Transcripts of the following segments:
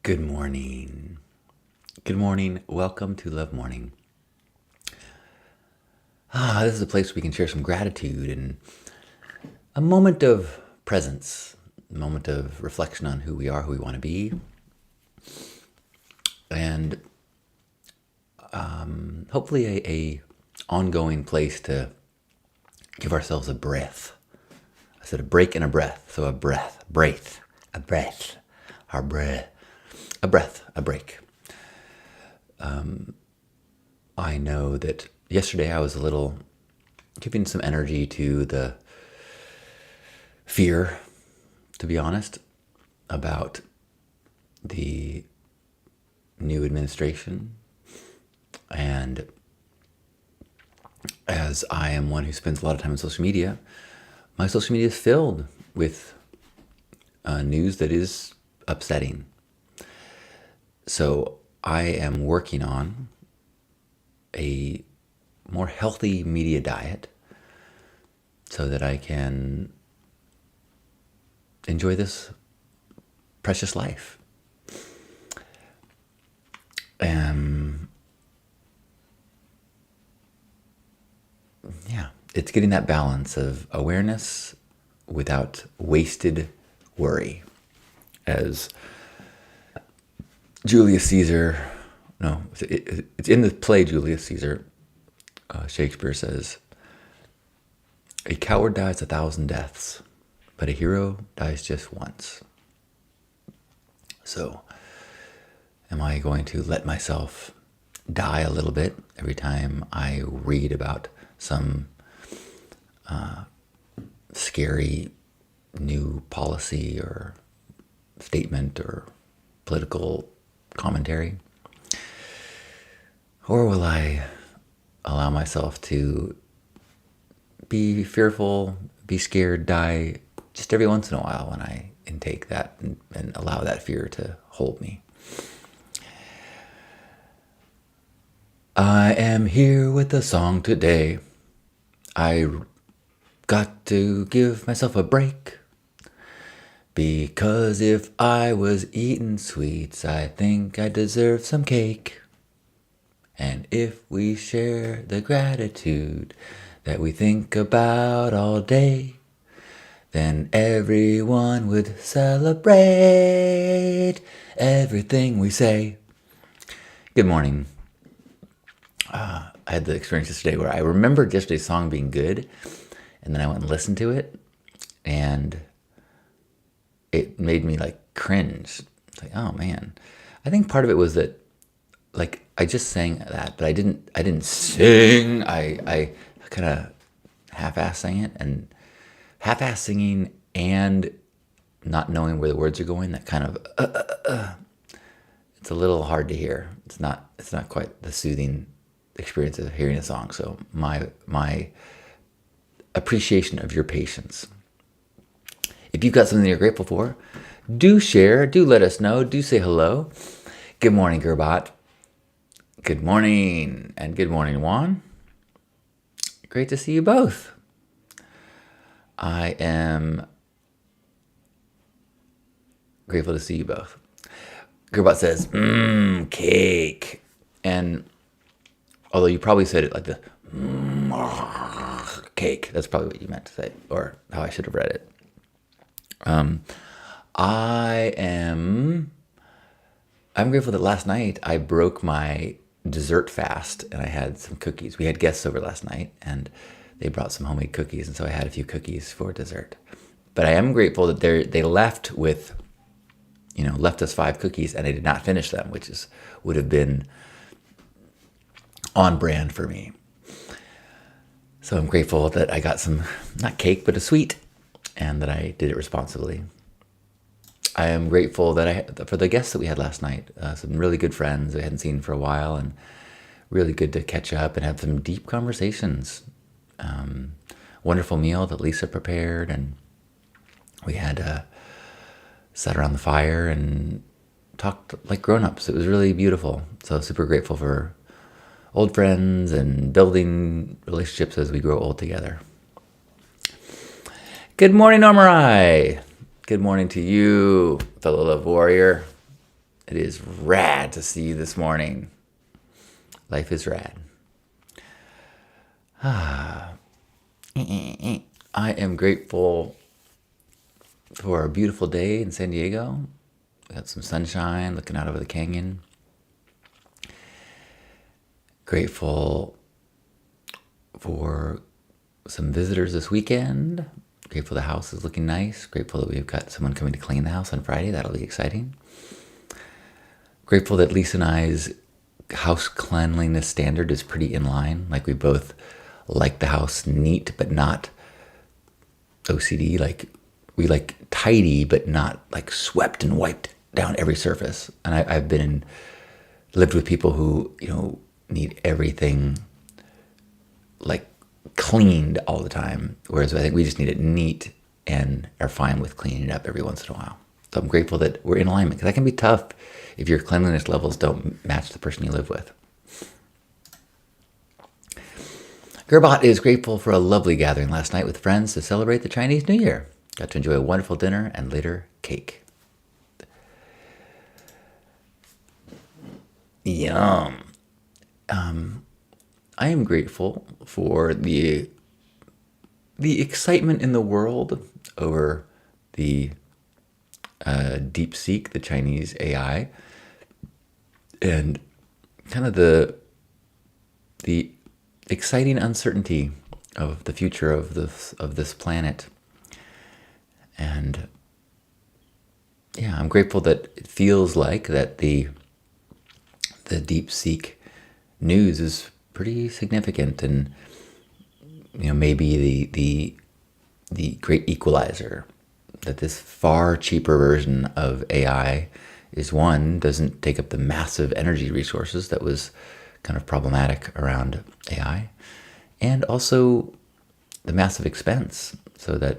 Good morning. Good morning. Welcome to Love Morning. This is a place where we can share some gratitude and a moment of presence, a moment of reflection on who we are, who we want to be, and hopefully a ongoing place to give ourselves a breath. I said a break and a breath, so a breath, a breath, our breath, a breath, a break. I know that yesterday I was a little giving some energy to the fear, to be honest, about the new administration. And as I am one who spends a lot of time on social media, my social media is filled with news that is upsetting. So I am working on a more healthy media diet so that I can enjoy this precious life. It's getting that balance of awareness without wasted worry. As Julius Caesar, no, it's in the play Julius Caesar, Shakespeare says, "A coward dies 1,000 deaths, but a hero dies just once." So, am I going to let myself die a little bit every time I read about some scary new policy or statement or political commentary? Or will I allow myself to be fearful, be scared, die just every once in a while when I intake that and allow that fear to hold me? I am here with a song today. I got to give myself a break, because if I was eating sweets, I think I deserve some cake. And if we share the gratitude that we think about all day, then everyone would celebrate everything we say. Good morning. I had the experience yesterday where I remembered yesterday's song being good, and then I went and listened to it, and it made me like cringe. It's like, oh man. I think part of it was that, like, I just sang that, but I didn't sing. I kind of half-ass sang it, and half-ass singing and not knowing where the words are going, that kind of it's a little hard to hear. It's not quite the soothing experience of hearing a song. So my appreciation of your patience. If you've got something you're grateful for, do share, do let us know, do say hello. Good morning, Gerbot. Good morning, and good morning, Juan. Great to see you both. I am grateful to see you both. Gerbot says, cake. And although you probably said it like the cake, that's probably what you meant to say, or how I should have read it. I'm grateful that last night I broke my dessert fast and I had some cookies. We had guests over last night and they brought some homemade cookies, and so I had a few cookies for dessert. But I am grateful that they left us 5 cookies and I did not finish them, which would have been on brand for me. So I'm grateful that I got some, not cake, but a sweet, and that I did it responsibly. I am grateful for the guests that we had last night. Some really good friends we hadn't seen for a while, and really good to catch up and have some deep conversations. Wonderful meal that Lisa prepared, and we had sat around the fire and talked like grown-ups. It was really beautiful. So super grateful for old friends and building relationships as we grow old together. Good morning, Normarai. Good morning to you, fellow love warrior. It is rad to see you this morning. Life is rad. I am grateful for a beautiful day in San Diego. We got some sunshine looking out over the canyon. Grateful for some visitors this weekend. Grateful the house is looking nice. Grateful that we've got someone coming to clean the house on Friday. That'll be exciting. Grateful that Lisa and I's house cleanliness standard is pretty in line. Like, we both like the house neat but not OCD. Like, we like tidy but not like swept and wiped down every surface. And I've lived with people who, need everything like cleaned all the time. Whereas I think we just need it neat and are fine with cleaning it up every once in a while. So I'm grateful that we're in alignment, because that can be tough if your cleanliness levels don't match the person you live with. Gerbot is grateful for a lovely gathering last night with friends to celebrate the Chinese New Year. Got to enjoy a wonderful dinner and later cake. Yum. I am grateful for the excitement in the world over the DeepSeek, the Chinese AI, and kind of the exciting uncertainty of the future of this planet. And yeah, I'm grateful that it feels like that the DeepSeek news is pretty significant, and maybe the great equalizer, that this far cheaper version of AI doesn't take up the massive energy resources that was kind of problematic around AI, and also the massive expense, so that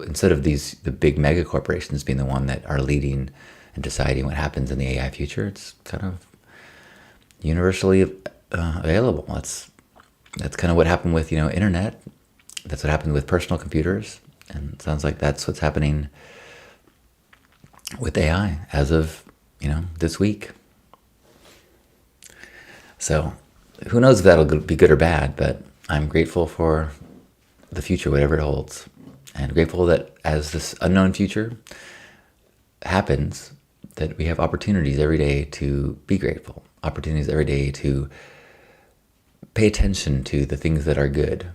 instead of the big mega corporations being the one that are leading and deciding what happens in the AI future, it's kind of universally available. That's kind of what happened with internet. That's what happened with personal computers, and it sounds like that's what's happening with AI as of this week. So who knows if that'll be good or bad, but I'm grateful for the future, whatever it holds, and grateful that as this unknown future happens, that we have opportunities every day to be grateful, opportunities every day to pay attention to the things that are good.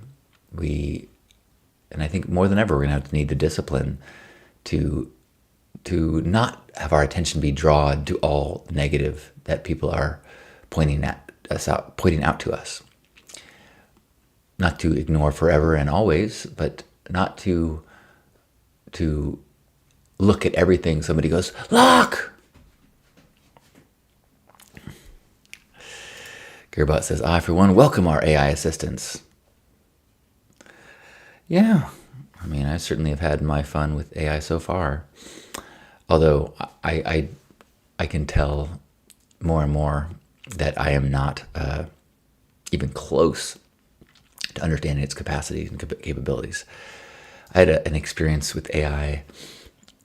And I think more than ever, we're going to need the discipline to not have our attention be drawn to all negative that people are pointing out to us. Not to ignore forever and always, but not to look at everything somebody goes, "Look!" Gearbot says, I, for one, welcome our AI assistants. Yeah, I mean, I certainly have had my fun with AI so far. Although I can tell more and more that I am not even close to understanding its capacities and capabilities. I had an experience with AI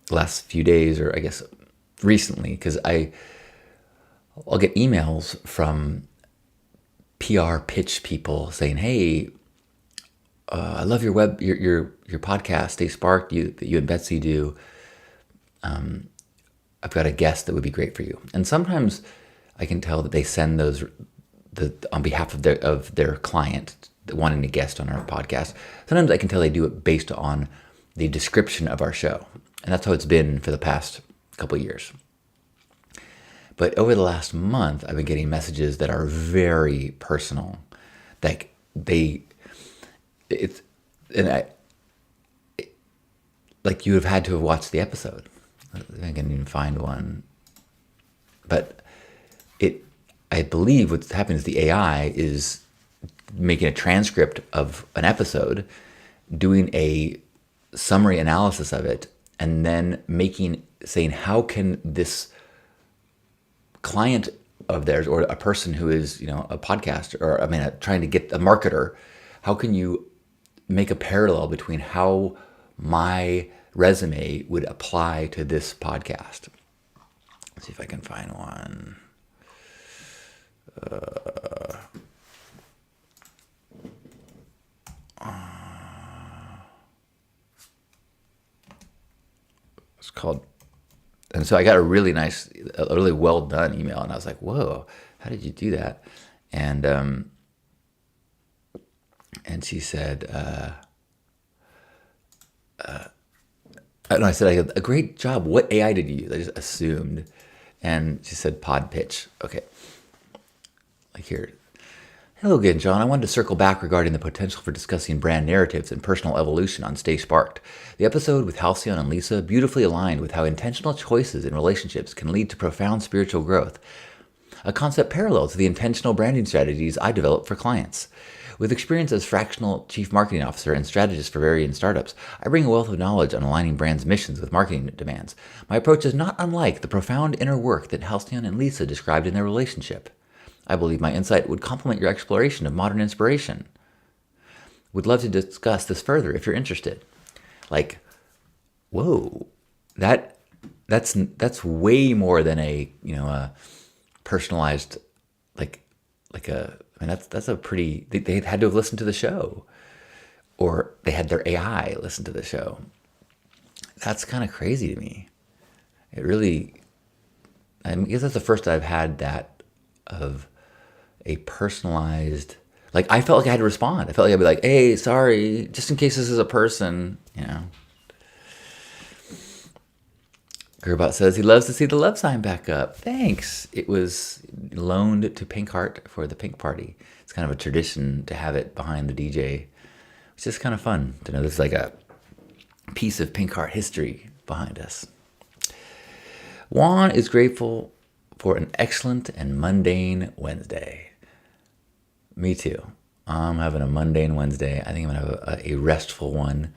the last few days, or I guess recently, because I'll get emails from PR pitch people saying, "Hey, I love your podcast, Stay Sparked, that you and Betsy do. I've got a guest that would be great for you." And sometimes I can tell that they send those on behalf of their client wanting a guest on our podcast. Sometimes I can tell they do it based on the description of our show, and that's how it's been for the past couple of years. But over the last month, I've been getting messages that are very personal. Like like you have had to have watched the episode. I can't even find one. But I believe what's happening is the AI is making a transcript of an episode, doing a summary analysis of it, and then saying, how can this client of theirs, or a person who is, a podcaster, or trying to get a marketer, how can you make a parallel between how my resume would apply to this podcast? See if I can find one. It's called, and so I got a really nice, a really well done email, and I was like, "Whoa, how did you do that?" And she said, I said, I had a great job. What AI did you use? I just assumed, and she said, Pod Pitch. Okay, like here. Hello again, John. I wanted to circle back regarding the potential for discussing brand narratives and personal evolution on Stay Sparked. The episode with Halcyon and Lisa beautifully aligned with how intentional choices in relationships can lead to profound spiritual growth, a concept parallel to the intentional branding strategies I develop for clients. With experience as fractional chief marketing officer and strategist for varying startups, I bring a wealth of knowledge on aligning brands' missions with marketing demands. My approach is not unlike the profound inner work that Halcyon and Lisa described in their relationship. I believe my insight would complement your exploration of modern inspiration. Would love to discuss this further if you're interested. Like, whoa, that's way more than a personalized, that's a pretty. They had to have listened to the show, or they had their AI listen to the show. That's kind of crazy to me. It really, I guess that's the first I've had that of a personalized, like I felt like I had to respond. I felt like I'd be like, hey, sorry, just in case this is a person, Gerbot says he loves to see the love sign back up. Thanks. It was loaned to Pink Heart for the Pink Party. It's kind of a tradition to have it behind the DJ. It's just kind of fun to know there's like a piece of Pink Heart history behind us. Juan is grateful for an excellent and mundane Wednesday. Me too. I'm having a mundane Wednesday. I think I'm going to have a restful one.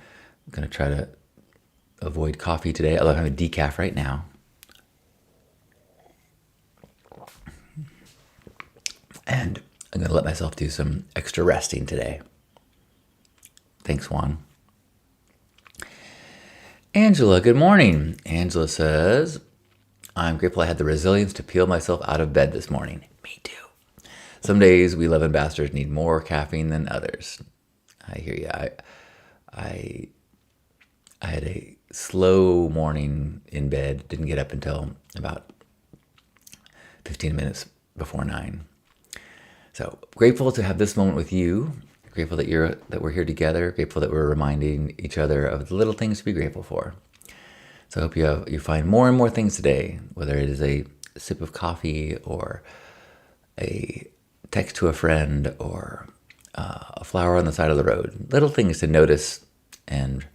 I'm going to try to avoid coffee today, although I'm having decaf right now. And I'm going to let myself do some extra resting today. Thanks, Juan. Angela, good morning. Angela says, I'm grateful I had the resilience to peel myself out of bed this morning. Me too. Some days we love ambassadors need more caffeine than others. I hear you. I had a slow morning in bed. Didn't get up until about 15 minutes before 9. So grateful to have this moment with you. Grateful that we're here together. Grateful that we're reminding each other of the little things to be grateful for. So I hope you find more and more things today, whether it is a sip of coffee or a text to a friend or a flower on the side of the road. Little things to notice and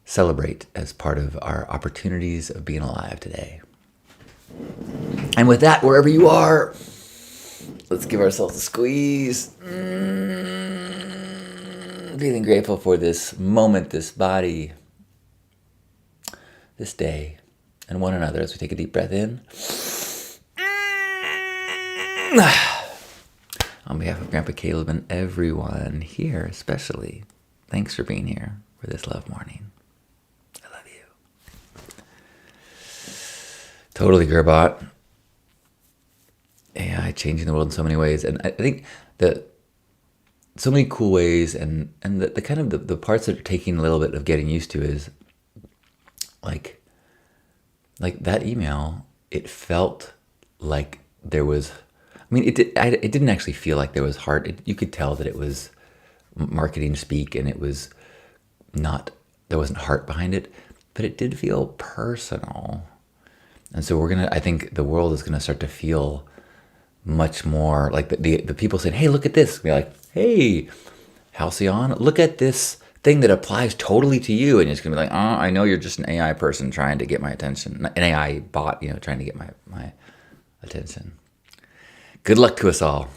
celebrate as part of our opportunities of being alive today. And with that, wherever you are, let's give ourselves a squeeze. Feeling grateful for this moment, this body, this day, and one another as we take a deep breath in. On behalf of Grandpa Caleb and everyone here especially, thanks for being here for this love morning. I love you. Totally, Gerbot. AI changing the world in so many ways. And I think that so many cool ways, and the kind of the parts that are taking a little bit of getting used to is like that email, it felt like there was, it didn't actually feel like there was heart. You could tell that it was marketing speak, and it was not, there wasn't heart behind it, but it did feel personal. And so I think the world is gonna start to feel much more like the people saying, hey, look at this. Be like, hey, Halcyon, look at this thing that applies totally to you. And it's gonna be like, I know you're just an AI person trying to get my attention, an AI bot, trying to get my attention. Good luck to us all.